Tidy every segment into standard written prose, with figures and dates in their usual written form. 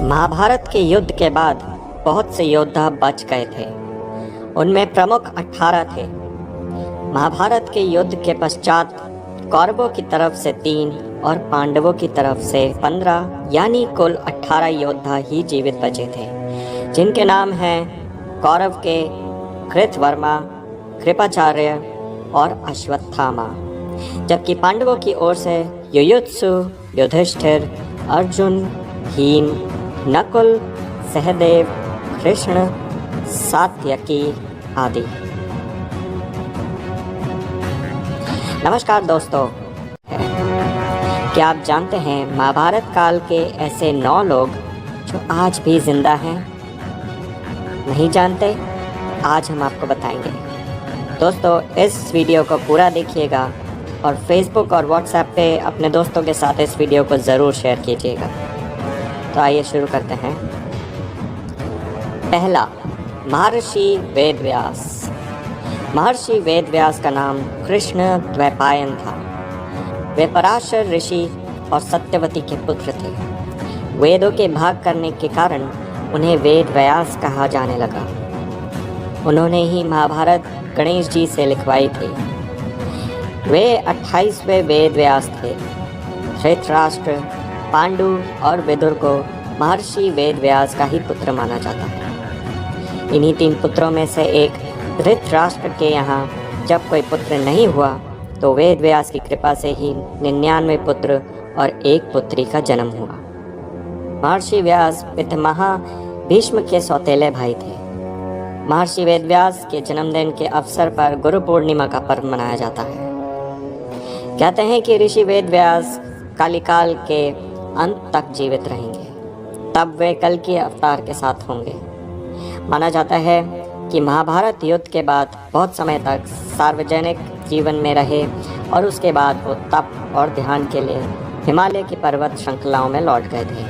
महाभारत के युद्ध के बाद बहुत से योद्धा बच गए थे। उनमें प्रमुख 18 थे। महाभारत के युद्ध के पश्चात कौरवों की तरफ से 3 और पांडवों की तरफ से 15 यानी कुल 18 योद्धा ही जीवित बचे थे, जिनके नाम हैं कौरव के कृतवर्मा, कृपाचार्य और अश्वत्थामा, जबकि पांडवों की ओर से युयुत्सु, युधिष्ठिर, अर्जुन, भीम, नकुल, सहदेव, कृष्ण, सात्यकी आदि। नमस्कार दोस्तों, क्या आप जानते हैं महाभारत काल के ऐसे 9 लोग जो आज भी जिंदा हैं? नहीं जानते? आज हम आपको बताएंगे। दोस्तों, इस वीडियो को पूरा देखिएगा और फेसबुक और व्हाट्सएप पे अपने दोस्तों के साथ इस वीडियो को ज़रूर शेयर कीजिएगा। तो आइए शुरू करते हैं। पहला, महर्षि वेदव्यास। महर्षि वेदव्यास का नाम कृष्ण द्वैपायन था। वे पराशर ऋषि और सत्यवती के पुत्र थे। वेदों के भाग करने के कारण उन्हें वेदव्यास कहा जाने लगा। उन्होंने ही महाभारत गणेश जी से लिखवाई थी। वे 28वें वेदव्यास थे। धृतराष्ट्र, पांडु और विदुर को महर्षि वेदव्यास का ही पुत्र माना जाता है। इन्हीं 3 पुत्रों में से एक धृतराष्ट्र के यहाँ जब कोई पुत्र नहीं हुआ तो वेदव्यास की कृपा से ही 99 पुत्र और 1 पुत्री का जन्म हुआ। महर्षि व्यास पितामह भीष्म के सौतेले भाई थे। महर्षि वेदव्यास के जन्मदिन के अवसर पर गुरु पूर्णिमा का पर्व मनाया जाता है। कहते हैं कि ऋषि वेदव्यास कालिकाल के अंत तक जीवित रहेंगे, तब वे कल के अवतार के साथ होंगे। माना जाता है कि महाभारत युद्ध के बाद बहुत समय तक सार्वजनिक जीवन में रहे और उसके बाद वो तप और ध्यान के लिए हिमालय की पर्वत श्रृंखलाओं में लौट गए थे।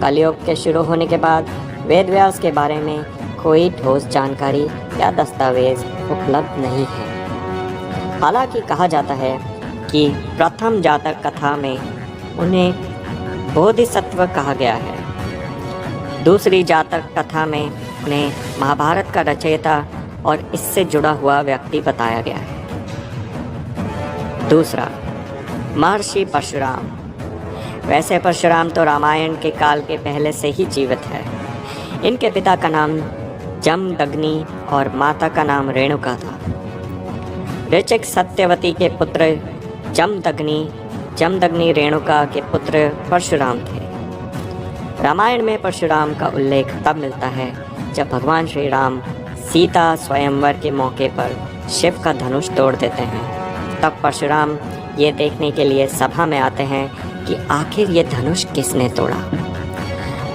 कलयुग के शुरू होने के बाद वेदव्यास के बारे में कोई ठोस जानकारी या दस्तावेज उपलब्ध नहीं है। हालांकि कहा जाता है कि प्रथम जातक कथा में उन्हें बोधिसत्व कहा गया है। दूसरी जातक कथा में उन्हें महाभारत का रचयिता और इससे जुड़ा हुआ व्यक्ति बताया गया है। दूसरा, महर्षि परशुराम। वैसे परशुराम तो रामायण के काल के पहले से ही जीवित है। इनके पिता का नाम जमदग्नि और माता का नाम रेणुका था। ऋचिक सत्यवती के पुत्र जमदग्नि रेणुका के पुत्र परशुराम थे। रामायण में परशुराम का उल्लेख तब मिलता है जब भगवान श्री राम सीता स्वयंवर के मौके पर शिव का धनुष तोड़ देते हैं। तब परशुराम ये देखने के लिए सभा में आते हैं कि आखिर ये धनुष किसने तोड़ा।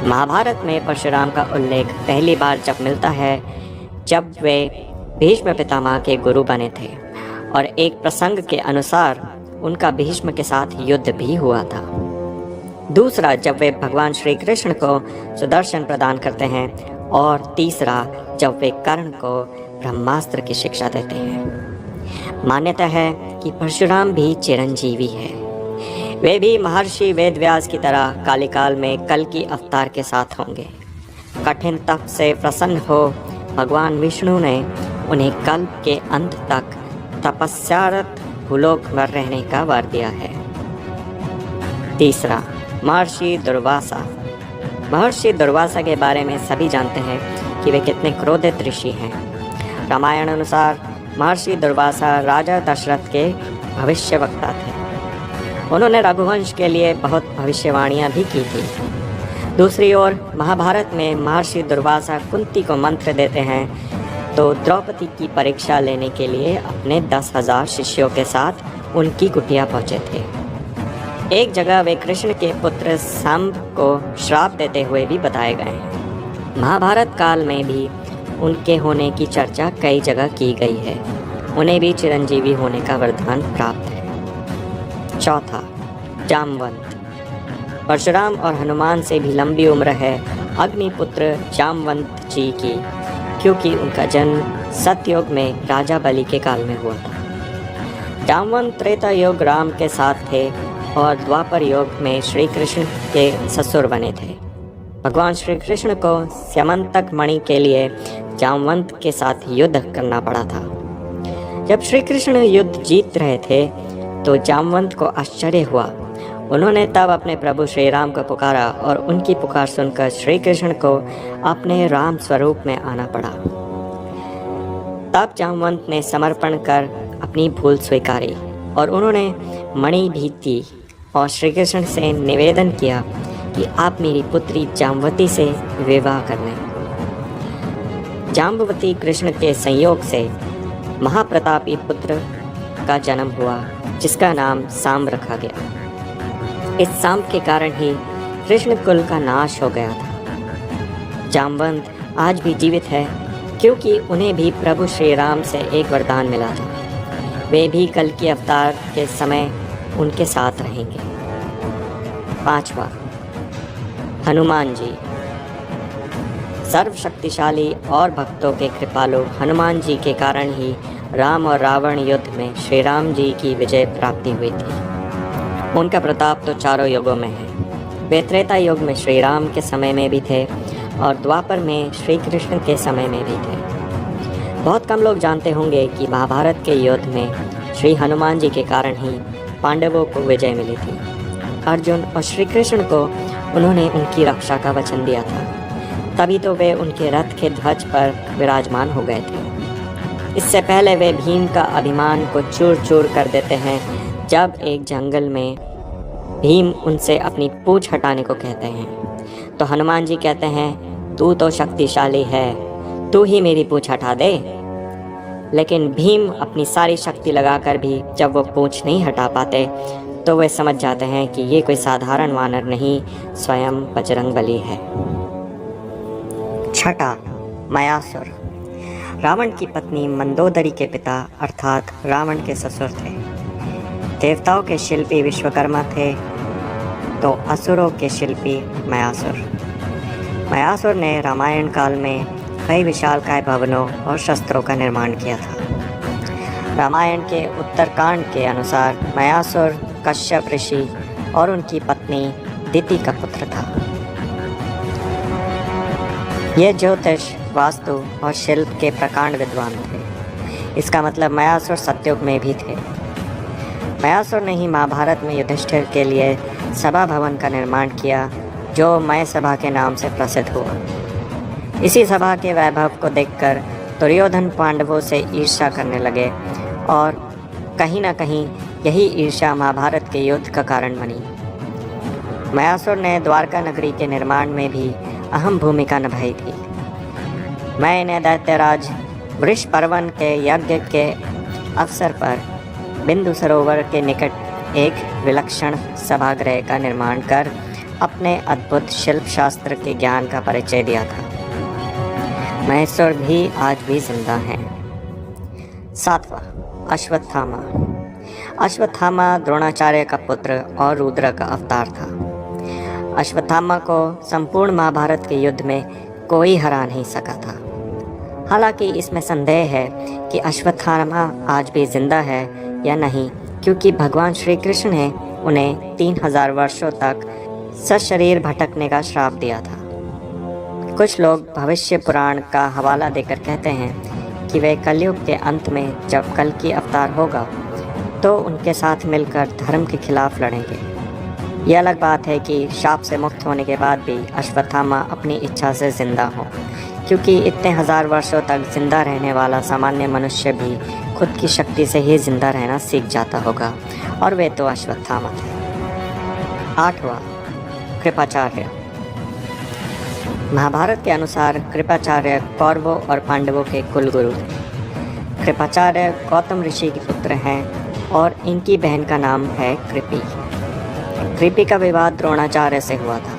महाभारत में परशुराम का उल्लेख पहली बार जब मिलता है जब वे भीष्म पितामह के गुरु बने थे और एक प्रसंग के अनुसार उनका भीष्म के साथ युद्ध भी हुआ था। दूसरा, जब वे भगवान श्री कृष्ण को सुदर्शन प्रदान करते हैं और तीसरा, जब वे कर्ण को ब्रह्मास्त्र की शिक्षा देते हैं। मान्यता है कि परशुराम भी चिरंजीवी है। वे भी महर्षि वेदव्यास की तरह कालिकाल में कल की अवतार के साथ होंगे। कठिन तप से प्रसन्न हो भगवान विष्णु ने उन्हें कल्प के अंत तक तपस्यारत भूलोक में रहने का वर दिया है। तीसरा, महर्षि दुर्वासा। महर्षि दुर्वासा के बारे में सभी जानते हैं कि वे कितने क्रोधित ऋषि हैं। रामायण अनुसार महर्षि दुर्वासा राजा दशरथ के भविष्यवक्ता थे। उन्होंने रघुवंश के लिए बहुत भविष्यवाणियां भी की थी। दूसरी ओर महाभारत में महर्षि दुर्वासा कुंती को मंत्र देते हैं तो द्रौपदी की परीक्षा लेने के लिए अपने 10,000 शिष्यों के साथ उनकी कुटिया पहुँचे थे। एक जगह वे कृष्ण के पुत्र सांब को श्राप देते हुए भी बताए गए हैं। महाभारत काल में भी उनके होने की चर्चा कई जगह की गई है। उन्हें भी चिरंजीवी होने का वरदान प्राप्त है। चौथा, जामवंत। परशुराम और हनुमान से भी लंबी उम्र है अग्निपुत्र जामवंत जी की, क्योंकि उनका जन्म सतयुग में राजा बलि के काल में हुआ था। जामवंत त्रेता युग राम के साथ थे और द्वापर युग में श्री कृष्ण के ससुर बने थे। भगवान श्री कृष्ण को स्यमंतक मणि के लिए जामवंत के साथ युद्ध करना पड़ा था। जब श्री कृष्ण युद्ध जीत रहे थे तो जामवंत को आश्चर्य हुआ। उन्होंने तब अपने प्रभु श्री राम को पुकारा और उनकी पुकार सुनकर श्री कृष्ण को अपने राम स्वरूप में आना पड़ा। तब जामवंत ने समर्पण कर अपनी भूल स्वीकारी और उन्होंने मणि भी दी और श्री कृष्ण से निवेदन किया कि आप मेरी पुत्री जाम्बवती से विवाह कर लें। जाम्बवती कृष्ण के संयोग से महाप्रतापी पुत्र का जन्म हुआ जिसका नाम सांब रखा गया। इस सांब के कारण ही कृष्ण कुल का नाश हो गया था। जामवंत आज भी जीवित है क्योंकि उन्हें भी प्रभु श्री राम से एक वरदान मिला था। वे भी कल के अवतार के समय उनके साथ रहेंगे। 5वां, हनुमान जी। सर्वशक्तिशाली और भक्तों के कृपालु हनुमान जी के कारण ही राम और रावण युद्ध में श्री राम जी की विजय प्राप्ति हुई थी। उनका प्रताप तो चारों युगों में है। वे त्रेता युग में श्री राम के समय में भी थे और द्वापर में श्री कृष्ण के समय में भी थे। बहुत कम लोग जानते होंगे कि महाभारत के युद्ध में श्री हनुमान जी के कारण ही पांडवों को विजय मिली थी। अर्जुन और श्री कृष्ण को उन्होंने उनकी रक्षा का वचन दिया था, तभी तो वे उनके रथ के ध्वज पर विराजमान हो गए थे। इससे पहले वे भीम का अभिमान को चूर चूर कर देते हैं जब एक जंगल में भीम उनसे अपनी पूंछ हटाने को कहते हैं तो हनुमान जी कहते हैं, तू तो शक्तिशाली है, तू ही मेरी पूंछ हटा दे। लेकिन भीम अपनी सारी शक्ति लगाकर भी जब वो पूंछ नहीं हटा पाते तो वे समझ जाते हैं कि ये कोई साधारण वानर नहीं, स्वयं बजरंगबली है। 6, मयासुर। रावण की पत्नी मंदोदरी के पिता अर्थात रावण के ससुर थे। देवताओं के शिल्पी विश्वकर्मा थे तो असुरों के शिल्पी मयासुर। मयासुर ने रामायण काल में कई विशालकाय भवनों और शस्त्रों का निर्माण किया था। रामायण के उत्तरकांड के अनुसार मयासुर कश्यप ऋषि और उनकी पत्नी दिति का पुत्र था। ये ज्योतिष, वास्तु और शिल्प के प्रकांड विद्वान थे। इसका मतलब मयासुर सतयुग में भी थे। मयासुर ने ही महाभारत में युधिष्ठिर के लिए सभा भवन का निर्माण किया जो मय सभा के नाम से प्रसिद्ध हुआ। इसी सभा के वैभव को देखकर दुर्योधन पांडवों से ईर्ष्या करने लगे और कहीं ना कहीं यही ईर्ष्या महाभारत के युद्ध का कारण बनी। मयासुर ने द्वारका नगरी के निर्माण में भी अहम भूमिका निभाई थी। मैंने दैत्यराज वृषपर्वन के यज्ञ के अवसर पर बिंदु सरोवर के निकट एक विलक्षण सभागृह का निर्माण कर अपने अद्भुत शिल्प शास्त्र के ज्ञान का परिचय दिया था। महेश्वर भी आज भी जिंदा हैं। 7वां, अश्वत्थामा। अश्वत्थामा द्रोणाचार्य का पुत्र और रुद्र का अवतार था। अश्वत्थामा को संपूर्ण महाभारत के युद्ध में कोई हरा नहीं सका था। हालांकि इसमें संदेह है कि अश्वत्थामा आज भी जिंदा है या नहीं, क्योंकि भगवान श्री कृष्ण ने उन्हें 3000 वर्षों तक सशरीर भटकने का श्राप दिया था। कुछ लोग भविष्य पुराण का हवाला देकर कहते हैं कि वे कलयुग के अंत में जब कल की अवतार होगा तो उनके साथ मिलकर धर्म के खिलाफ लड़ेंगे। यह अलग बात है कि शाप से मुक्त होने के बाद भी अश्वत्थामा अपनी इच्छा से जिंदा हो, क्योंकि इतने 1000 वर्षों तक जिंदा रहने वाला सामान्य मनुष्य भी खुद की शक्ति से ही जिंदा रहना सीख जाता होगा, और वे तो अश्वत्थामा थे। 8वां, कृपाचार्य। महाभारत के अनुसार कृपाचार्य कौरवों और पांडवों के कुलगुरु थे। कृपाचार्य गौतम ऋषि के पुत्र हैं और इनकी बहन का नाम है कृपि। कृपि का विवाह द्रोणाचार्य से हुआ था।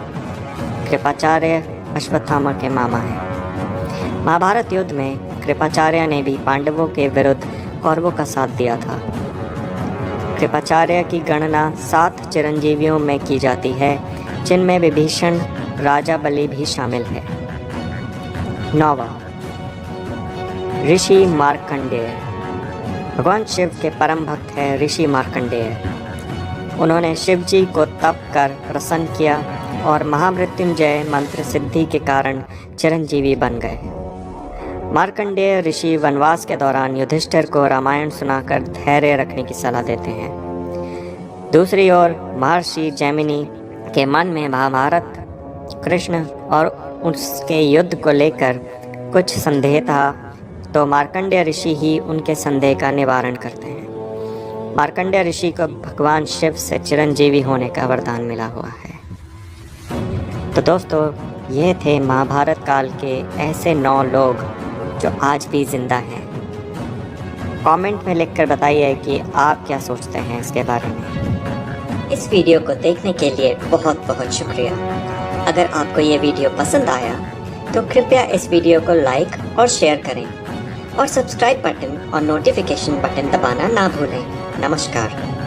कृपाचार्य अश्वत्थामा के मामा हैं। महाभारत युद्ध में कृपाचार्य ने भी पांडवों के विरुद्ध कौरवों का साथ दिया था। कृपाचार्य की गणना 7 चिरंजीवियों में की जाती है, जिनमें विभीषण, राजा बलि भी शामिल है। 9वां, ऋषि मार्कंडेय। भगवान शिव के परम भक्त हैं ऋषि मार्कंडेय। उन्होंने शिव जी को तप कर प्रसन्न किया और महामृत्युंजय मंत्र सिद्धि के कारण चिरंजीवी बन गए। मार्कंडेय ऋषि वनवास के दौरान युधिष्ठिर को रामायण सुनाकर धैर्य रखने की सलाह देते हैं। दूसरी ओर महर्षि जैमिनी के मन में महाभारत, कृष्ण और उसके युद्ध को लेकर कुछ संदेह था, तो मार्कंडेय ऋषि ही उनके संदेह का निवारण करते हैं। मार्कंडेय ऋषि को भगवान शिव से चिरंजीवी होने का वरदान मिला हुआ है। तो दोस्तों, ये थे महाभारत काल के ऐसे 9 लोग जो आज भी जिंदा हैं। कमेंट में लिखकर बताइए कि आप क्या सोचते हैं इसके बारे में। इस वीडियो को देखने के लिए बहुत बहुत शुक्रिया। अगर आपको ये वीडियो पसंद आया तो कृपया इस वीडियो को लाइक और शेयर करें और सब्सक्राइब बटन और नोटिफिकेशन बटन दबाना ना भूलें। नमस्कार।